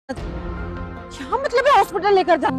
क्या मतलब है हॉस्पिटल लेकर जा।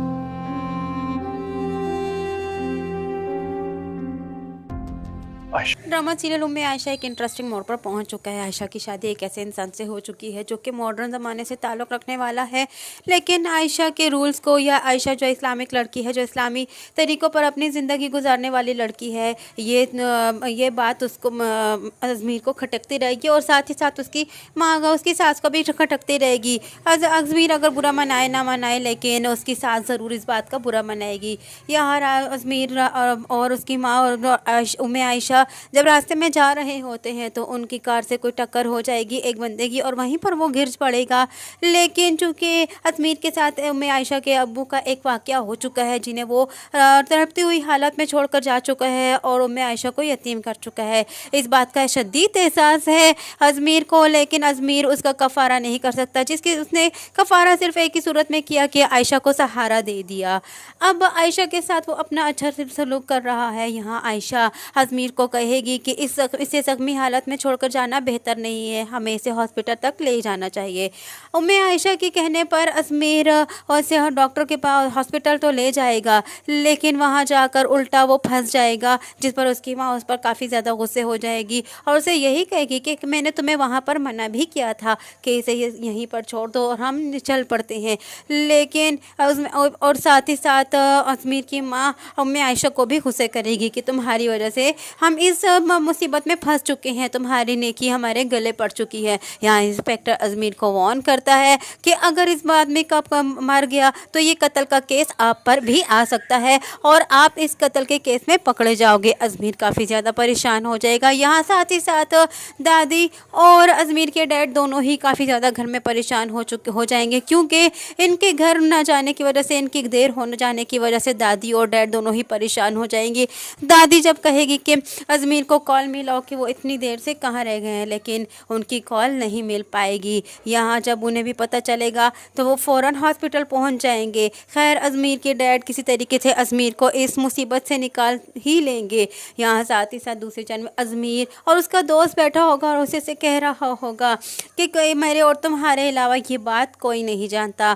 ड्रामा सीरियलों में आयशा एक इंटरेस्टिंग मोड़ पर पहुंच चुका है। आयशा की शादी एक ऐसे इंसान से हो चुकी है जो कि मॉडर्न ज़माने से ताल्लुक़ रखने वाला है, लेकिन आयशा के रूल्स को, या आयशा जो इस्लामिक लड़की है, जो इस्लामी तरीक़ों पर अपनी ज़िंदगी गुजारने वाली लड़की है, ये बात उसको अज़मीर को खटकती रहेगी और साथ ही साथ उसकी माँ, उसकी सास को भी खटकती रहेगी। अज़मीर अगर बुरा मनाए ना मनाए, लेकिन उसकी सास ज़रूर इस बात का बुरा मनाएगी। यहाँ अज़मीर और उसकी माँ और उम्मे आयशा जब रास्ते में जा रहे होते हैं तो उनकी कार से कोई टक्कर हो जाएगी एक बंदे की, और वहीं पर वो गिर पड़ेगा। लेकिन चूंकि अजमीर के साथ उम्मे आयशा के अब्बू का एक वाक़या हो चुका है, जिन्हें वो तड़पती हुई हालत में छोड़कर जा चुका है और उम्मे आयशा को यतीम कर चुका है। इस बात का शदीद एहसास है अजमीर को, लेकिन अजमीर उसका कफ़ारा नहीं कर सकता, जिसकी उसने कफ़ारा सिर्फ एक ही सूरत में किया कि आयशा को सहारा दे दिया। अब आयशा के साथ वो अपना अच्छा सलूक कर रहा है। यहाँ आयशा अजमीर को कहेगी कि इसे ज़ख्मी हालत में छोड़कर जाना बेहतर नहीं है, हमें इसे हॉस्पिटल तक ले जाना चाहिए। उम्मे आयशा के कहने पर अजमीर उसे डॉक्टर के पास हॉस्पिटल तो ले जाएगा, लेकिन वहाँ जाकर उल्टा वो फंस जाएगा, जिस पर उसकी माँ उस पर काफ़ी ज़्यादा गुस्से हो जाएगी और उसे यही कहेगी कि मैंने तुम्हें वहाँ पर मना भी किया था कि इसे यहीं पर छोड़ दो और हम चल पड़ते हैं। लेकिन और साथ ही साथ अजमीर की माँ उम्मे आयशा को भी गुस्से करेगी कि तुम्हारी वजह से हम इस मुसीबत में फंस चुके हैं, तुम्हारी नेकी हमारे गले पड़ चुकी है। यहाँ इंस्पेक्टर अजमीर को वार्न करता है कि अगर इस आदमी का मर गया तो ये कत्ल का केस आप पर भी आ सकता है और आप इस कत्ल के केस में पकड़े जाओगे। अजमीर काफ़ी ज़्यादा परेशान हो जाएगा। यहाँ साथ ही साथ दादी और अजमीर के डैड दोनों ही काफ़ी ज़्यादा घर में परेशान हो जाएंगे, क्योंकि इनके घर न जाने की वजह से, इनकी देर होने जाने की वजह से दादी और डैड दोनों ही परेशान हो जाएंगे। दादी जब कहेगी कि अजमीर को कॉल मिलाओ कि वो इतनी देर से कहाँ रह गए हैं, लेकिन उनकी कॉल नहीं मिल पाएगी। यहाँ जब उन्हें भी पता चलेगा तो वो फ़ौरन हॉस्पिटल पहुँच जाएंगे। खैर अजमीर के डैड किसी तरीके से अजमीर को इस मुसीबत से निकाल ही लेंगे। यहाँ साथ ही साथ दूसरी जान में अजमीर और उसका दोस्त बैठा होगा और उसे से कह रहा होगा कि मेरे और तुम्हारे अलावा ये बात कोई नहीं जानता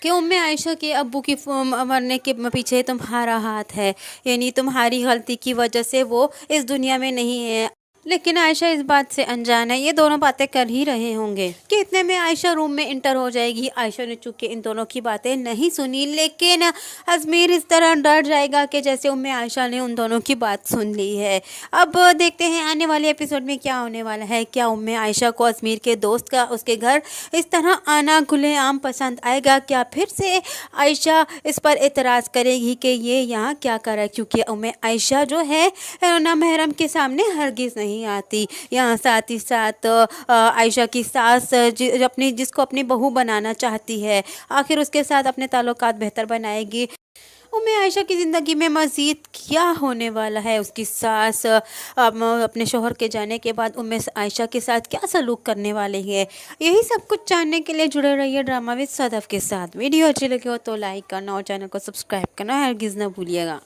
कि उम्मे आयशा के अब्बू की मरने के पीछे तुम्हारा हाथ है, यानी तुम्हारी गलती की वजह से वो इस दुनिया में नहीं है। लेकिन आयशा इस बात से अनजान है, ये दोनों बातें कर ही रहे होंगे कि इतने में आयशा रूम में इंटर हो जाएगी। आयशा ने चूंकि इन दोनों की बातें नहीं सुनी, लेकिन अजमीर इस तरह डर जाएगा कि जैसे उम्मे आयशा ने उन दोनों की बात सुन ली है। अब देखते हैं आने वाले एपिसोड में क्या होने वाला है। क्या उम्मे आयशा को अजमीर के दोस्त का उसके घर इस तरह आना खुलेआम पसंद आएगा? क्या फिर से आयशा इस पर एतराज़ करेगी कि ये यहाँ क्या कर रहा है? क्योंकि उम्मे आयशा जो है ना महरम के सामने हरगिज़ नहीं आती। यहाँ साथ ही साथ आयशा की सास जिसको अपनी बहू बनाना चाहती है, आखिर उसके साथ अपने ताल्लुकात बेहतर बनाएगी। उम्मे आयशा की ज़िंदगी में मज़ीद क्या होने वाला है? उसकी सास अपने शोहर के जाने के बाद उम्मे आयशा के साथ क्या सलूक करने वाले हैं? यही सब कुछ जानने के लिए जुड़े रहिए ड्रामा विद सदफ के साथ। वीडियो अच्छी लगी हो तो लाइक करना और चैनल को सब्सक्राइब करना हरगिज़ न भूलिएगा।